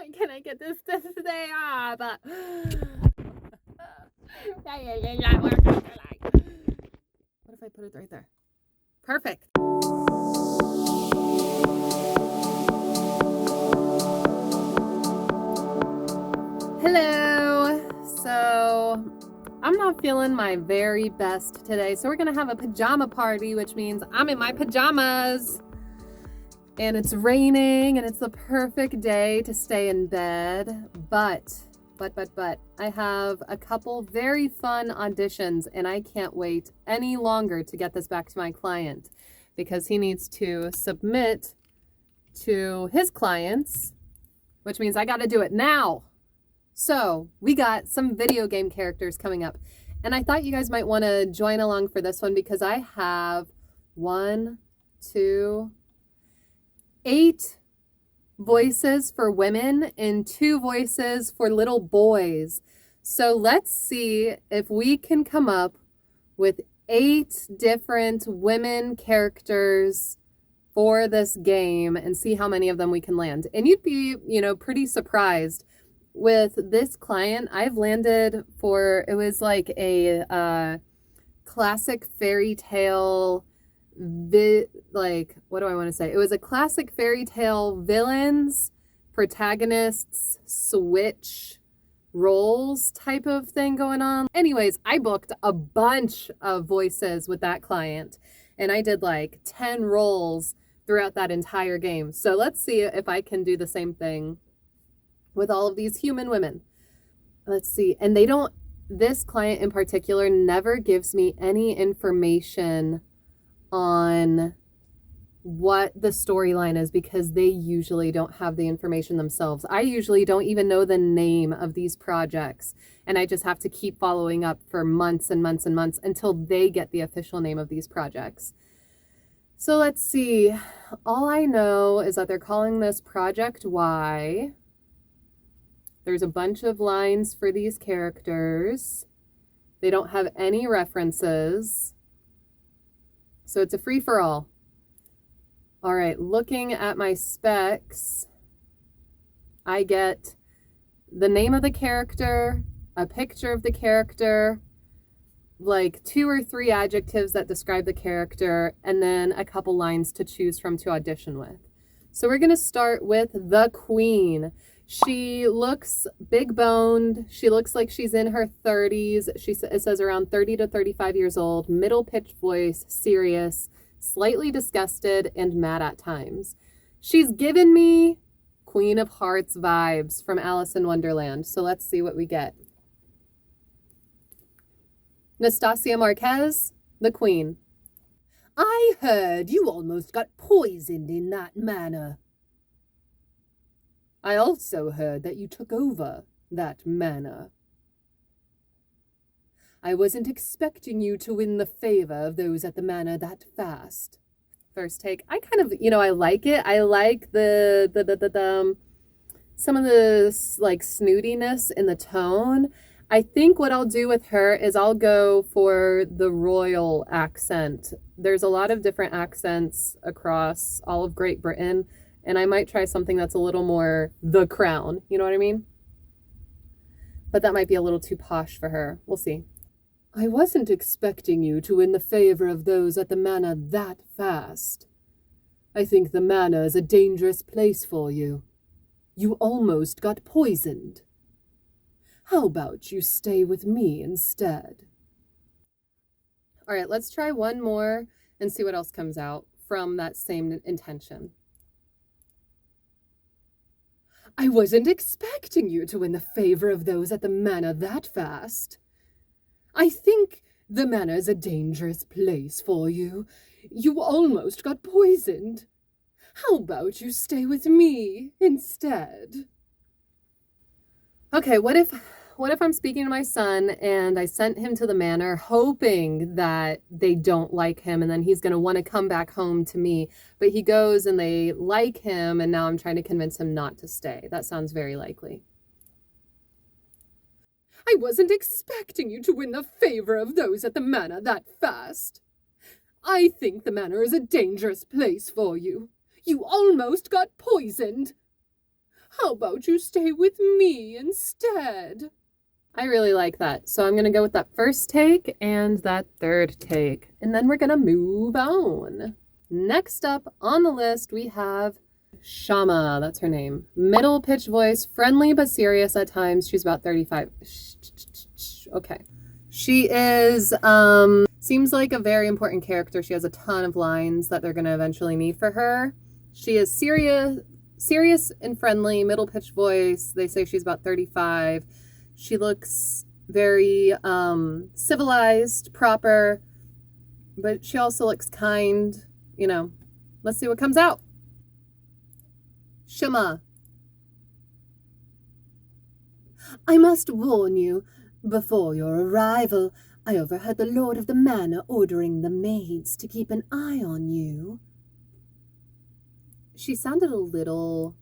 Why can't I get this to stay up? What if I put it right there? Perfect. Hello. So I'm not feeling my very best today. So we're going to have a pajama party, which means I'm in my pajamas. And it's raining and it's the perfect day to stay in bed. But I have a couple very fun auditions and I can't wait any longer to get this back to my client because he needs to submit to his clients, which means I got to do it now. So we got some video game characters coming up and I thought you guys might want to join along for this one because I have 8 voices for women and 2 voices for little boys. So let's see if we can come up with 8 different women characters for this game and see how many of them we can land. And you'd be, pretty surprised. With this client, I've landed for, it was like a classic fairy tale what do I want to say? It was a classic fairy tale villains, protagonists, switch roles type of thing going on. Anyways, I booked a bunch of voices with that client and I did like 10 roles throughout that entire game. So let's see if I can do the same thing with all of these human women. Let's see. And this client in particular never gives me any information on what the storyline is because they usually don't have the information themselves. I usually don't even know the name of these projects and I just have to keep following up for months and months and months until they get the official name of these projects. So let's see. All I know is that they're calling this Project Y. There's a bunch of lines for these characters. They don't have any references. So it's a free-for-all. All right, looking at my specs, I get the name of the character, a picture of the character, like 2 or 3 adjectives that describe the character, and then a couple lines to choose from to audition with. So we're going to start with the Queen. She looks big boned. She looks like she's in her 30s. It says around 30 to 35 years old, middle pitched voice, serious, slightly disgusted, and mad at times. She's given me Queen of Hearts vibes from Alice in Wonderland. So let's see what we get. Nastasia Marquez, the Queen. I heard you almost got poisoned in that manner. I also heard that you took over that manor. I wasn't expecting you to win the favor of those at the manor that fast. First take. I kind of, I like it. I like the some of the like snootiness in the tone. I think what I'll do with her is I'll go for the royal accent. There's a lot of different accents across all of Great Britain. And I might try something that's a little more The Crown. You know what I mean? But that might be a little too posh for her. We'll see. I wasn't expecting you to win the favor of those at the manor that fast. I think the manor is a dangerous place for you. You almost got poisoned. How about you stay with me instead? All right, let's try one more and see what else comes out from that same intention. I wasn't expecting you to win the favor of those at the manor that fast. I think the manor is a dangerous place for you. You almost got poisoned. How about you stay with me instead? Okay, what if I'm speaking to my son and I sent him to the manor hoping that they don't like him and then he's going to want to come back home to me, but he goes and they like him and now I'm trying to convince him not to stay. That sounds very likely. I wasn't expecting you to win the favor of those at the manor that fast. I think the manor is a dangerous place for you. You almost got poisoned. How about you stay with me instead? I really like that. So I'm going to go with that first take and that third take. And then we're going to move on. Next up on the list, we have Shama. That's her name. Middle pitch voice, friendly but serious at times. She's about 35. Okay. She is, seems like a very important character. She has a ton of lines that they're going to eventually need for her. She is serious and friendly, middle pitch voice. They say she's about 35. She looks very civilized, proper, but she also looks kind. You know, let's see what comes out. Shama. I must warn you, before your arrival, I overheard the lord of the manor ordering the maids to keep an eye on you. She sounded a little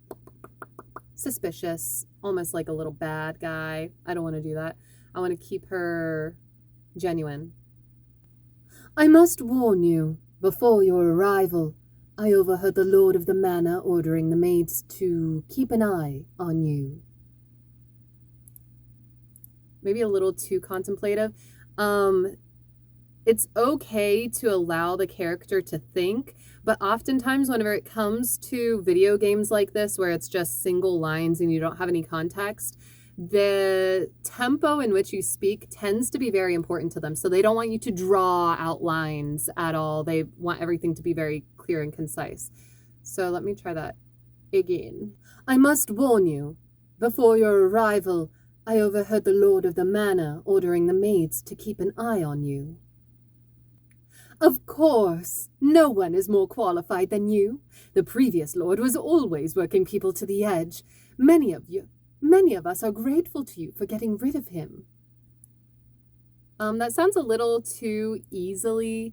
suspicious, almost like a little bad guy. I don't want to do that. I want to keep her genuine. I must warn you, before your arrival, I overheard the lord of the manor ordering the maids to keep an eye on you. Maybe a little too contemplative. It's okay to allow the character to think, but oftentimes whenever it comes to video games like this where it's just single lines and you don't have any context, the tempo in which you speak tends to be very important to them. So they don't want you to draw out lines at all. They want everything to be very clear and concise. So let me try that again. I must warn you, before your arrival, I overheard the lord of the manor ordering the maids to keep an eye on you. Of course, no one is more qualified than you. The previous lord was always working people to the edge. Many of us are grateful to you for getting rid of him. That sounds a little too easily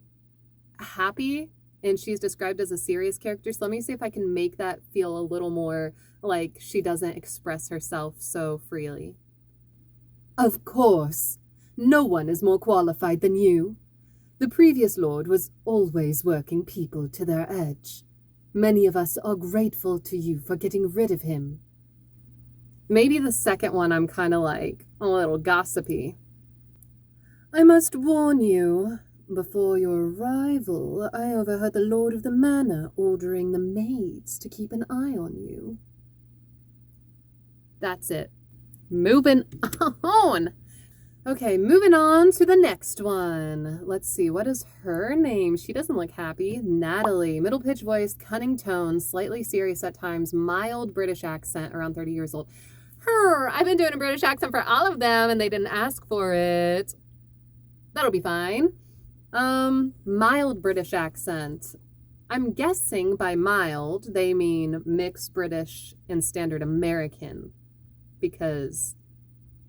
happy, and she's described as a serious character. So let me see if I can make that feel a little more like she doesn't express herself so freely. Of course, no one is more qualified than you. The previous lord was always working people to their edge. Many of us are grateful to you for getting rid of him. Maybe the second one I'm kind of like a little gossipy. I must warn you, before your arrival, I overheard the lord of the manor ordering the maids to keep an eye on you. That's it. Moving on. Okay, moving on to the next one. Let's see, what is her name? She doesn't look happy. Natalie, middle pitch voice, cunning tone, slightly serious at times, mild British accent, around 30 years old. I've been doing a British accent for all of them and they didn't ask for it. That'll be fine. Mild British accent. I'm guessing by mild, they mean mixed British and standard American, because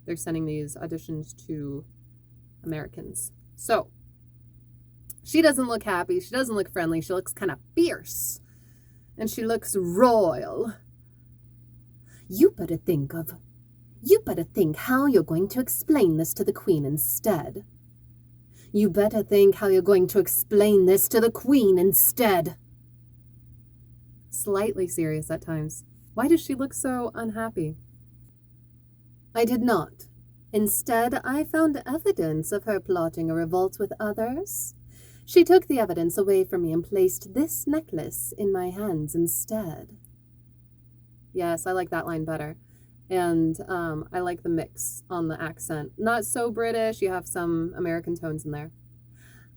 they're sending these auditions to Americans. So, she doesn't look happy. She doesn't look friendly. She looks kind of fierce. And she looks royal. You better think how you're going to explain this to the Queen instead. You better think how you're going to explain this to the Queen instead. Slightly serious at times. Why does she look so unhappy? I did not. Instead, I found evidence of her plotting a revolt with others. She took the evidence away from me and placed this necklace in my hands instead. Yes, I like that line better. And I like the mix on the accent. Not so British. You have some American tones in there.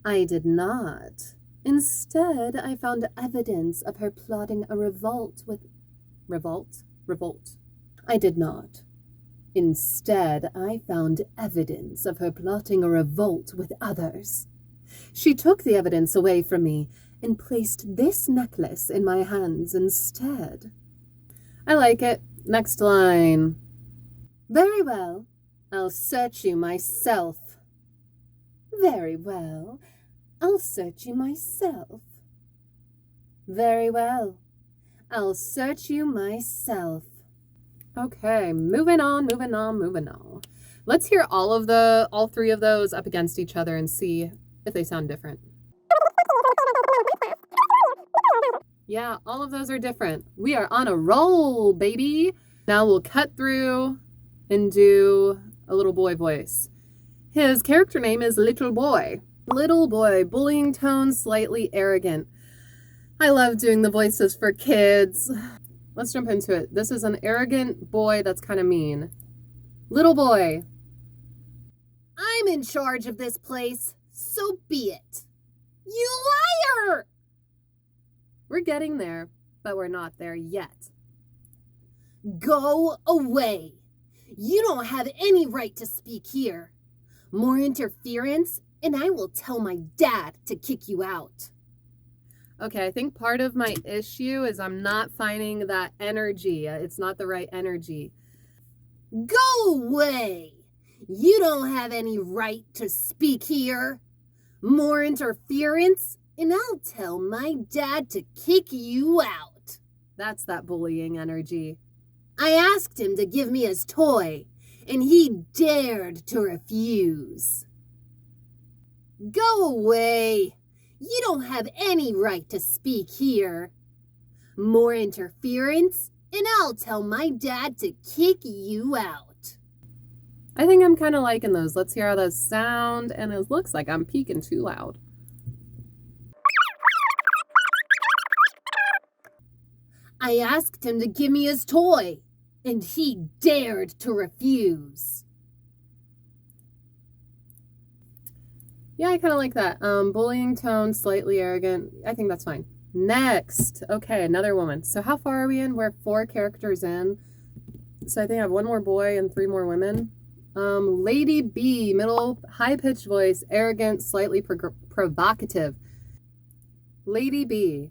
I did not. Instead, I found evidence of her plotting a revolt with... Revolt? I did not. Instead, I found evidence of her plotting a revolt with others. She took the evidence away from me and placed this necklace in my hands instead. I like it. Next line. Very well. I'll search you myself. Very well. I'll search you myself. Very well. I'll search you myself. Okay, moving on. Let's hear all three of those up against each other and see if they sound different. Yeah, all of those are different. We are on a roll, baby. Now we'll cut through and do a little boy voice. His character name is Little Boy. Little Boy, bullying tone, slightly arrogant. I love doing the voices for kids. Let's jump into it. This is an arrogant boy that's kind of mean. Little Boy. I'm in charge of this place, so be it. You liar! We're getting there, but we're not there yet. Go away. You don't have any right to speak here. More interference, and I will tell my dad to kick you out. Okay, I think part of my issue is I'm not finding that energy. It's not the right energy. Go away. You don't have any right to speak here. More interference, and I'll tell my dad to kick you out. That's that bullying energy. I asked him to give me his toy, and he dared to refuse. Go away. You don't have any right to speak here. More interference, and I'll tell my dad to kick you out. I think I'm kind of liking those. Let's hear how those sound, and it looks like I'm peeking too loud. I asked him to give me his toy, and he dared to refuse. Yeah, I kind of like that. Bullying tone, slightly arrogant. I think that's fine. Next. Okay, another woman. So how far are we in? We're 4 characters in. So I think I have 1 more boy and 3 more women. Lady B, middle, high-pitched voice, arrogant, slightly provocative. Lady B.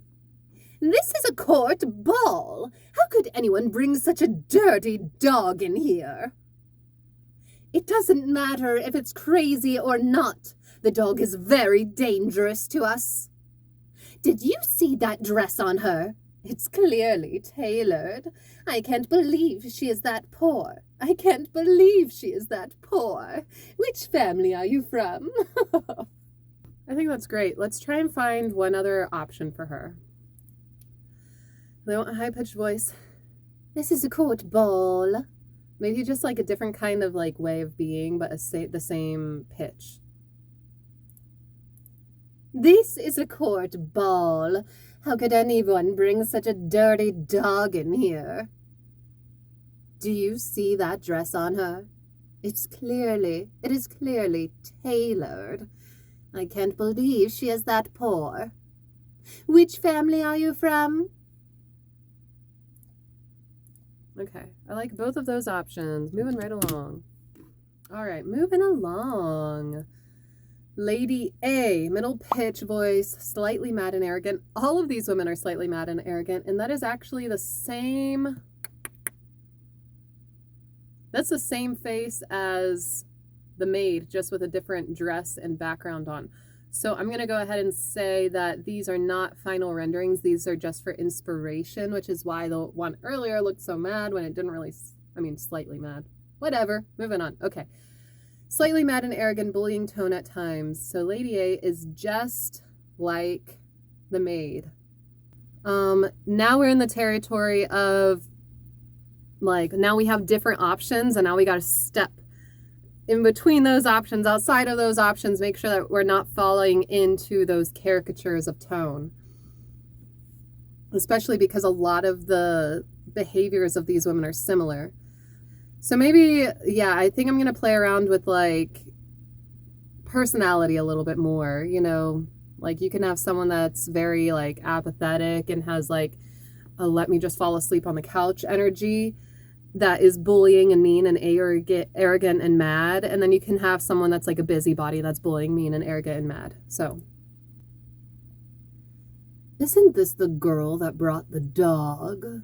This is a court ball. How could anyone bring such a dirty dog in here? It doesn't matter if it's crazy or not. The dog is very dangerous to us. Did you see that dress on her? It's clearly tailored. I can't believe she is that poor. I can't believe she is that poor. Which family are you from? I think that's great. Let's try and find one other option for her. They want a high-pitched voice. This is a court ball. Maybe just like a different kind of like way of being, but the same pitch. This is a court ball. How could anyone bring such a dirty dog in here? Do you see that dress on her? It is clearly tailored. I can't believe she is that poor. Which family are you from? Okay, I like both of those options. Moving right along. All right, moving along. Lady A, middle pitch voice, slightly mad and arrogant. All of these women are slightly mad and arrogant, and that is actually the same. That's the same face as the maid, just with a different dress and background on. So I'm going to go ahead and say that these are not final renderings. These are just for inspiration, which is why the one earlier looked so mad when it didn't really, slightly mad. Whatever, moving on. Okay. Slightly mad and arrogant, bullying tone at times. So Lady A is just like the maid. Now we're in the territory of, now we have different options, and now we got to step in between those options, outside of those options, make sure that we're not falling into those caricatures of tone. Especially because a lot of the behaviors of these women are similar. So maybe, yeah, I think I'm going to play around with, personality a little bit more, you can have someone that's very, apathetic and has, a let me just fall asleep on the couch energy that is bullying and mean and arrogant and mad. And then you can have someone that's, a busybody that's bullying, mean, and arrogant and mad. So, isn't this the girl that brought the dog?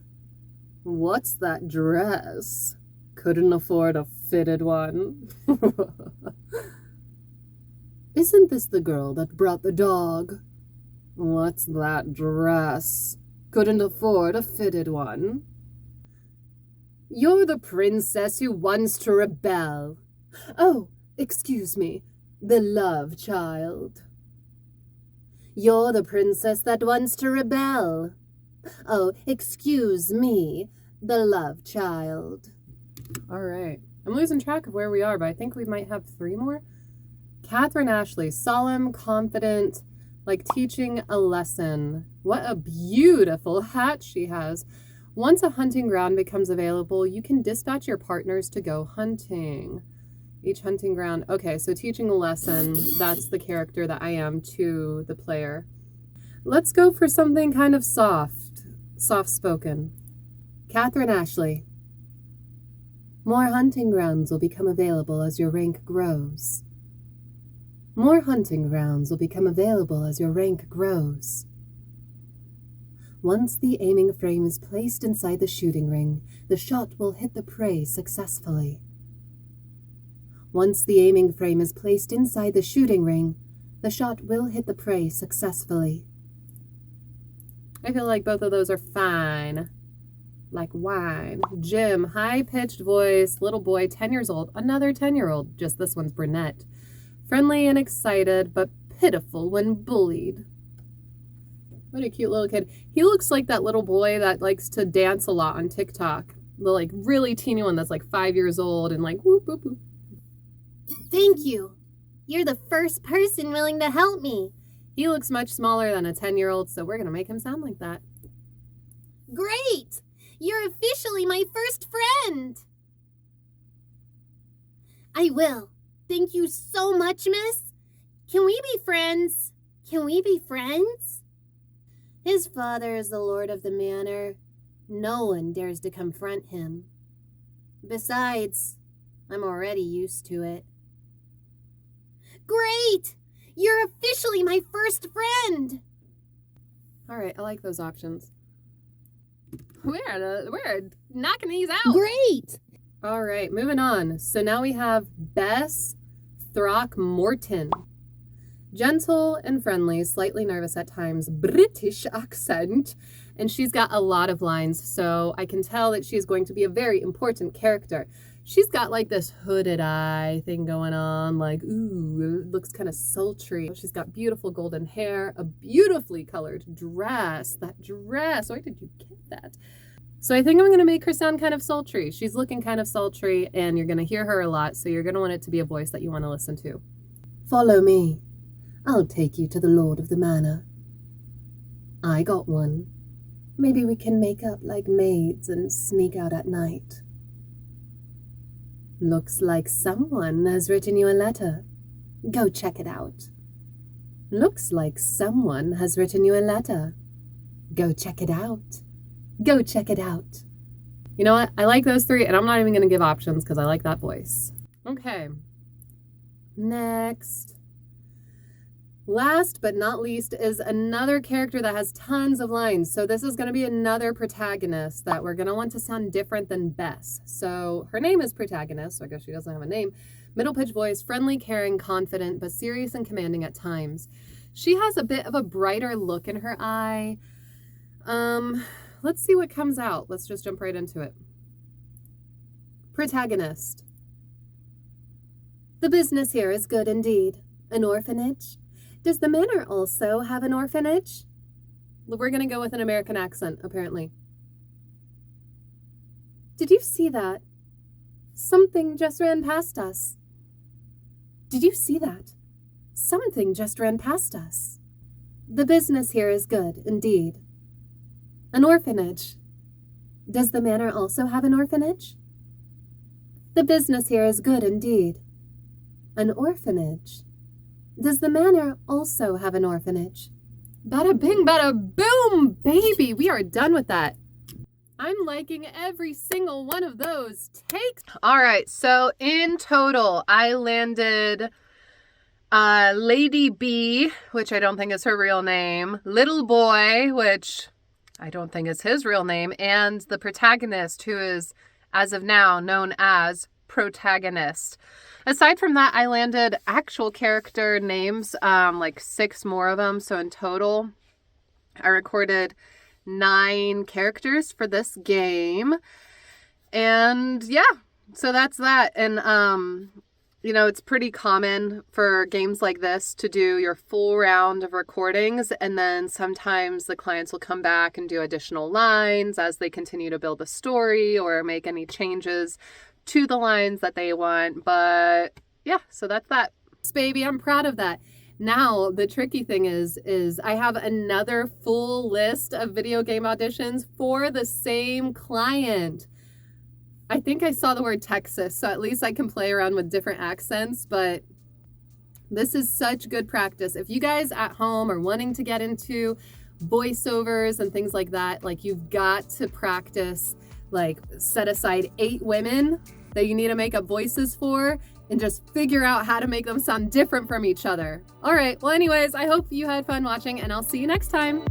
What's that dress? Couldn't afford a fitted one. Isn't this the girl that brought the dog? What's that dress? Couldn't afford a fitted one. You're the princess who wants to rebel. Oh, excuse me, the love child. You're the princess that wants to rebel. Oh, excuse me, the love child. All right. I'm losing track of where we are, but I think we might have 3 more. Catherine Ashley, solemn, confident, like teaching a lesson. What a beautiful hat she has. Once a hunting ground becomes available, you can dispatch your partners to go hunting. Each hunting ground. Okay, so teaching a lesson, that's the character that I am to the player. Let's go for something kind of soft-spoken. Catherine Ashley. More hunting grounds will become available as your rank grows. More hunting grounds will become available as your rank grows. Once the aiming frame is placed inside the shooting ring, the shot will hit the prey successfully. Once the aiming frame is placed inside the shooting ring, the shot will hit the prey successfully. I feel like both of those are fine. Like wine. Jim, high-pitched voice, little boy, 10 years old, another 10-year-old, just this one's brunette. Friendly and excited, but pitiful when bullied. What a cute little kid. He looks like that little boy that likes to dance a lot on TikTok. The like really teeny one that's like 5 years old and like whoop, whoop, whoop. Thank you. You're the first person willing to help me. He looks much smaller than a 10-year-old, so we're going to make him sound like that. Great! You're officially my first friend. I will. Thank you so much, miss. Can we be friends? Can we be friends? His father is the lord of the manor. No one dares to confront him. Besides, I'm already used to it. Great! You're officially my first friend! All right, I like those options. We're knocking these out. Great! All right, moving on. So now we have Bess Throckmorton. Gentle and friendly, slightly nervous at times, British accent, and she's got a lot of lines, so I can tell that she's going to be a very important character. She's got like this hooded eye thing going on, like, ooh, it looks kind of sultry. She's got beautiful golden hair, a beautifully colored dress. That dress, where did you get that? So I think I'm going to make her sound kind of sultry. She's looking kind of sultry, and you're going to hear her a lot, so you're going to want it to be a voice that you want to listen to. Follow me. I'll take you to the lord of the manor. I got one. Maybe we can make up like maids and sneak out at night. Looks like someone has written you a letter. Go check it out. Looks like someone has written you a letter. Go check it out. Go check it out. You know what? I like those 3, and I'm not even going to give options because I like that voice. Okay. Next. Last but not least is another character that has tons of lines. So this is going to be another protagonist that we're going to want to sound different than Bess. So her name is protagonist, so I guess she doesn't have a name. Middle pitch voice, friendly, caring, confident, but serious and commanding at times. She has a bit of a brighter look in her eye. Let's see what comes out. Let's just jump right into it. Protagonist. The business here is good indeed. An orphanage? Does the manor also have an orphanage? We're going to go with an American accent, apparently. Did you see that? Something just ran past us. Did you see that? Something just ran past us. The business here is good, indeed. An orphanage. Does the manor also have an orphanage? The business here is good, indeed. An orphanage. Does the manor also have an orphanage? Bada bing, bada boom, baby. We are done with that. I'm liking every single one of those takes. All right, so in total, I landed Lady B, which I don't think is her real name, Little Boy, which I don't think is his real name, and the protagonist, who is, as of now, known as Protagonist. Aside from that, I landed actual character names, like 6 more of them. So in total, I recorded 9 characters for this game. And yeah, so that's that. And You know, it's pretty common for games like this to do your full round of recordings, and then sometimes the clients will come back and do additional lines as they continue to build the story or make any changes to the lines that they want. But yeah, so that's that. Baby, I'm proud of that. Now, the tricky thing is I have another full list of video game auditions for the same client. I think I saw the word Texas, so at least I can play around with different accents, but this is such good practice. If you guys at home are wanting to get into voiceovers and things like that, like you've got to practice, like set aside 8 women that you need to make up voices for and just figure out how to make them sound different from each other. All right, well anyways, I hope you had fun watching and I'll see you next time.